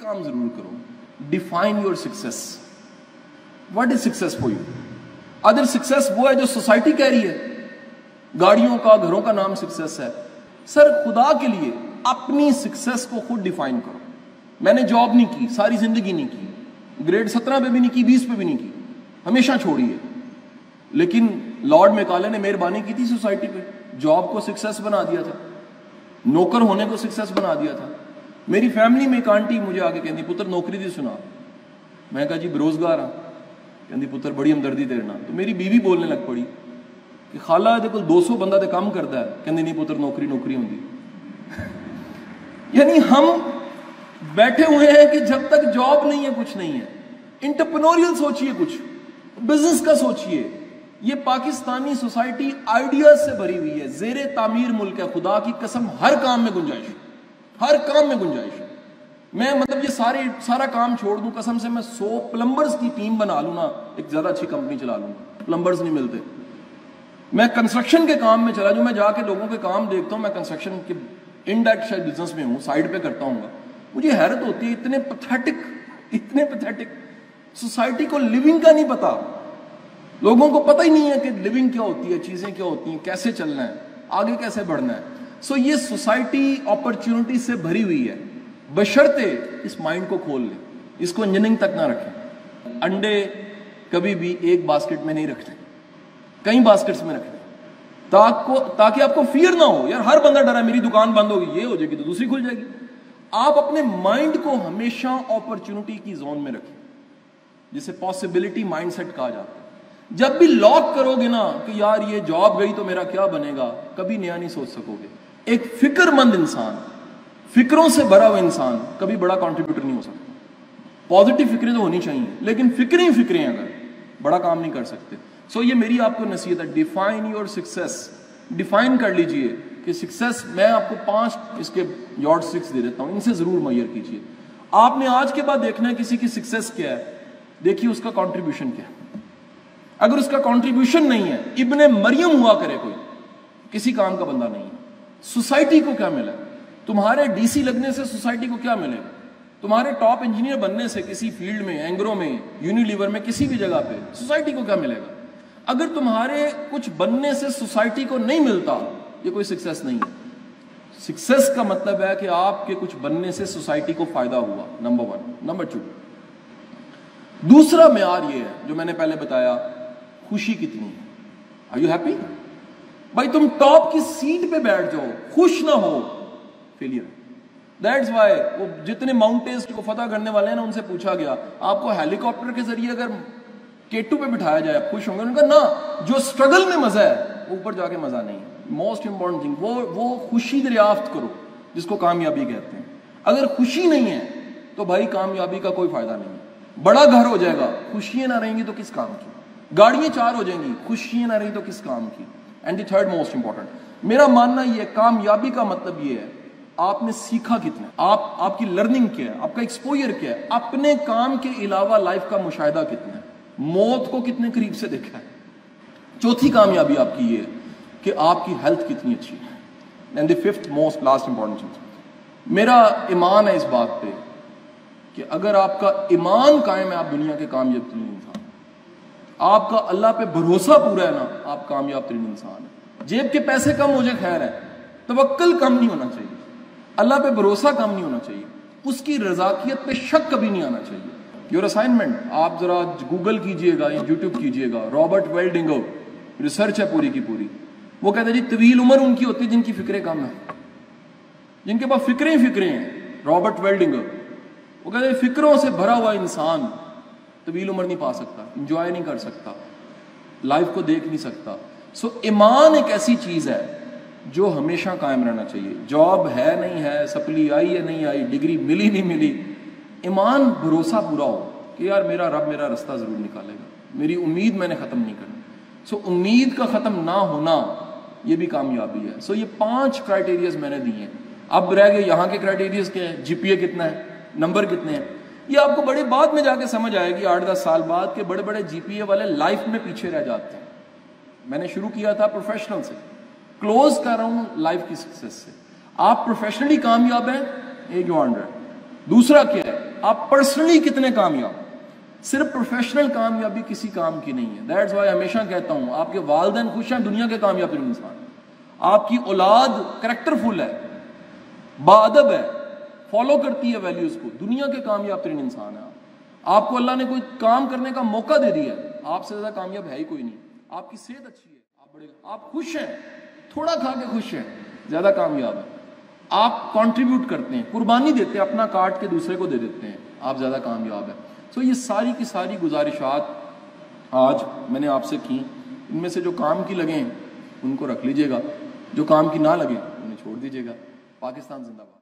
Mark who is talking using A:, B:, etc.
A: کام ضرور کرو. Define your success. What is success for you? Other success وہ ہے جو سوسائٹی کہہ رہی ہے, گاڑیوں کا, گھروں کا نام سکسیس ہے. سر خدا کے لیے اپنی سکسیس کو خود ڈیفائن کرو. میں نے جاب نہیں کی, ساری زندگی نہیں کی, گریڈ 17 پہ بھی نہیں کی, 20 پہ بھی نہیں کی, ہمیشہ چھوڑی ہے. لیکن لارڈ میکالے نے مہربانی کی تھی سوسائٹی پہ, جاب کو سکسیس بنا دیا تھا, نوکر ہونے کو سکسیس بنا دیا تھا. میری فیملی میں ایک آنٹی مجھے آگے کہندی پتر نوکری دی سنا. میں کہا جی بروزگار ہاں. کہندی پتر بڑی ہمدردی تیرے نال. تو میری بیوی بولنے لگ پڑی کہ خالہ دے کول 200 بندہ تے کام کردا ہے. کہندی نہیں پتر نوکری ہوندی. یعنی ہم بیٹھے ہوئے ہیں کہ جب تک جاب نہیں ہے کچھ نہیں ہے. انٹرپرینوریل سوچئے, کچھ بزنس کا سوچئے. یہ پاکستانی سوسائٹی آئیڈیاز سے بھری ہوئی ہے, زیر تعمیر ملک ہے. خدا کی قسم ہر کام میں گنجائش ہے, ہر کام میں گنجائش ہے. میں مطلب یہ سارا کام چھوڑ دوں, قسم سے میں 100 پلمبرز کی ٹیم بنا لوں نا, ایک زیادہ اچھی کمپنی چلا لوں گا. پلمبرز نہیں ملتے. میں کنسٹرکشن کے کام میں چلا جاؤں, میں جا کے لوگوں کے کام دیکھتا ہوں. میں کنسٹرکشن کے انڈائریکٹ شاید بزنس میں ہوں, سائڈ پہ کرتا ہوں گا. مجھے حیرت ہوتی ہے, اتنے پتھیٹک سوسائٹی کو لیونگ کا نہیں پتا. لوگوں کو پتہ ہی نہیں ہے کہ لیونگ کیا ہوتی ہے, چیزیں کیا ہوتی ہیں, کیسے چلنا ہے, آگے کیسے بڑھنا ہے. سو یہ سوسائٹی اپرچونٹی سے بھری ہوئی ہے, بشرطے اس مائنڈ کو کھول لیں, اس کو انجینئرنگ تک نہ رکھیں. انڈے کبھی بھی ایک باسکٹ میں نہیں رکھتے, کئی باسکٹس میں رکھتے, تاکہ آپ کو فیئر نہ ہو. یار ہر بندہ ڈرا ہے میری دکان بند ہوگی, یہ ہو جائے گی تو دوسری کھل جائے گی. آپ اپنے مائنڈ کو ہمیشہ اپرچونٹی کی زون میں رکھیں, جسے پاسبلٹی مائنڈ سیٹ کہا جاتا ہے. جب بھی لاک کرو گے نا کہ یار یہ جاب گئی تو میرا کیا بنے گا, کبھی نیا نہیں سوچ سکو گے. ایک فکر مند انسان, فکروں سے بھرا ہوا انسان کبھی بڑا کنٹریبیوٹر نہیں ہو سکتا. پازیٹیو فکریں تو ہونی چاہیے, لیکن فکریں اگر بڑا کام نہیں کر سکتے. سو یہ میری آپ کو نصیحت ہے, ڈیفائن یور سکسیس. ڈیفائن کر لیجئے کہ سکسیس, میں آپ کو 5 اس کے یارڈ سٹکس دے دیتا ہوں, ان سے ضرور میئر کیجئے. آپ نے آج کے بعد دیکھنا ہے کسی کی سکسیس کیا ہے, دیکھیے اس کا کنٹریبیوشن کیا ہے. اگر اس کا کنٹریبیوشن نہیں ہے, ابن مریم ہوا کرے کوئی, کسی کام کا بندہ نہیں ہے. سوسائٹی کو کیا ملا, تمہارے ڈی سی لگنے سے سوسائٹی کو کیا ملے گا, تمہارے ٹاپ انجینئر بننے سے کسی فیلڈ میں, اینگرو میں, یونیلیور میں, کسی بھی جگہ پہ سوسائٹی کو کیا ملے گا. اگر تمہارے کچھ بننے سے سوسائٹی کو نہیں ملتا, یہ کوئی سکسیس نہیں ہے. سکسیس کا مطلب ہے کہ آپ کے کچھ بننے سے سوسائٹی کو فائدہ ہوا, نمبر 1. نمبر 2, دوسرا معیار یہ ہے جو میں نے پہلے بتایا, خوشی کتنی ہے. Are you happy? بھائی تم ٹاپ کی سیٹ پہ بیٹھ جاؤ, خوش نہ ہو, فیلئر. That's why وہ جتنے ماؤنٹینز کو فتح کرنے والے ہیں نا, ان سے پوچھا گیا آپ کو ہیلی کاپٹر کے ذریعے اگر K2 پہ بٹھایا جائے آپ خوش ہوں گے؟ ان کا نا, جو سٹرگل میں مزہ ہے وہ اوپر جا کے مزہ نہیں ہے. موسٹ امپورٹنٹ تھنگ وہ خوشی دریافت کرو جس کو کامیابی کہتے ہیں. اگر خوشی نہیں ہے تو بھائی کامیابی کا کوئی فائدہ نہیں ہے. بڑا گھر ہو جائے گا, خوشیاں نہ رہیں گی تو کس کام کی. گاڑیاں 4 ہو جائیں گی, خوشیاں نہ رہی تو کس کام کی. And the third most important, میرا ماننا یہ ہے کامیابی کا مطلب یہ ہے آپ نے سیکھا کتنا, آپ کی لرننگ کیا ہے, آپ کا ایکسپوجر کیا ہے, اپنے کام کے علاوہ لائف کا مشاہدہ کتنا ہے, موت کو کتنے قریب سے دیکھا ہے. چوتھی کامیابی آپ کی یہ ہے کہ آپ کی ہیلتھ کتنی اچھی ہے. And the fifth most last important چیز, میرا ایمان ہے اس بات پہ کہ اگر آپ کا ایمان قائم ہے آپ دنیا کے کامیاب ترین انسان. آپ کا اللہ پہ بھروسہ پورا ہے نا, آپ کامیاب ترین انسان ہیں. جیب کے پیسے کم ہو جائے خیر ہے, توکل کم نہیں ہونا چاہیے, اللہ پہ بھروسہ کم نہیں ہونا چاہیے, اس کی رضاکیت پہ شک کبھی نہیں آنا چاہیے. یور اسائنمنٹ آپ ذرا گوگل کیجئے گا یا یوٹیوب کیجئے گا, رابرٹ ویلڈنگر, ریسرچ ہے پوری کی پوری. وہ کہتے ہیں جی طویل عمر ان کی ہوتی ہے جن کی فکریں کم ہیں, جن کے پاس فکریں ہیں. رابرٹ ویلڈنگر وہ کہتے ہیں فکروں سے بھرا ہوا انسان طویل عمر نہیں پا سکتا, انجوائے نہیں کر سکتا, لائف کو دیکھ نہیں سکتا. سو ایمان ایک ایسی چیز ہے جو ہمیشہ قائم رہنا چاہیے. جاب ہے نہیں ہے, سپلی آئی ہے نہیں آئی, ڈگری ملی نہیں ملی, ایمان بھروسہ پورا ہو کہ یار میرا رب میرا رستہ ضرور نکالے گا, میری امید میں نے ختم نہیں کرنی. سو امید کا ختم نہ ہونا یہ بھی کامیابی ہے. سو یہ 5 کرائٹیریاز میں نے دی ہیں. اب رہ گئے یہاں کے کرائٹیریاز کیا ہے, جی پی اے کتنا ہے, نمبر کتنے ہیں. یہ آپ کو بڑے بعد میں جا کے سمجھ آئے گی 8-10 سال بعد کہ بڑے بڑے جی پی اے والے لائف میں پیچھے رہ جاتے ہیں. میں نے شروع کیا تھا پروفیشنل سے, کلوز کر رہا ہوں لائف کی سکسیس سے. آپ پروفیشنلی کامیاب ہیں, ایک جو 100. دوسرا کیا ہے, آپ پرسنلی کتنے کامیاب. صرف پروفیشنل کامیابی کسی کام کی نہیں ہے. دیٹس وائی ہمیشہ کہتا ہوں آپ کے والدین خوش ہیں, دنیا کے کامیاب ترین انسان. آپ کی اولاد کریکٹر فل ہے, باادب ہے, فالو کرتی ہے ویلیوز کو, دنیا کے کامیاب ترین انسان ہے. آپ کو اللہ نے کوئی کام کرنے کا موقع دے دیا ہے, آپ سے زیادہ کامیاب ہے ہی کوئی نہیں. آپ کی صحت اچھی ہے, آپ خوش ہیں, تھوڑا کھا کے خوش ہیں, زیادہ کامیاب ہے. آپ کنٹریبیوٹ کرتے ہیں, قربانی دیتے ہیں, اپنا کاٹ کے دوسرے کو دے دیتے ہیں, آپ زیادہ کامیاب ہیں. سو یہ ساری کی ساری گزارشات آج میں نے آپ سے کی. ان میں سے جو کام کی لگیں ان کو رکھ لیجئے گا, جو کام کی نہ لگیں انہیں چھوڑ دیجئے گا. پاکستان زندہ باد.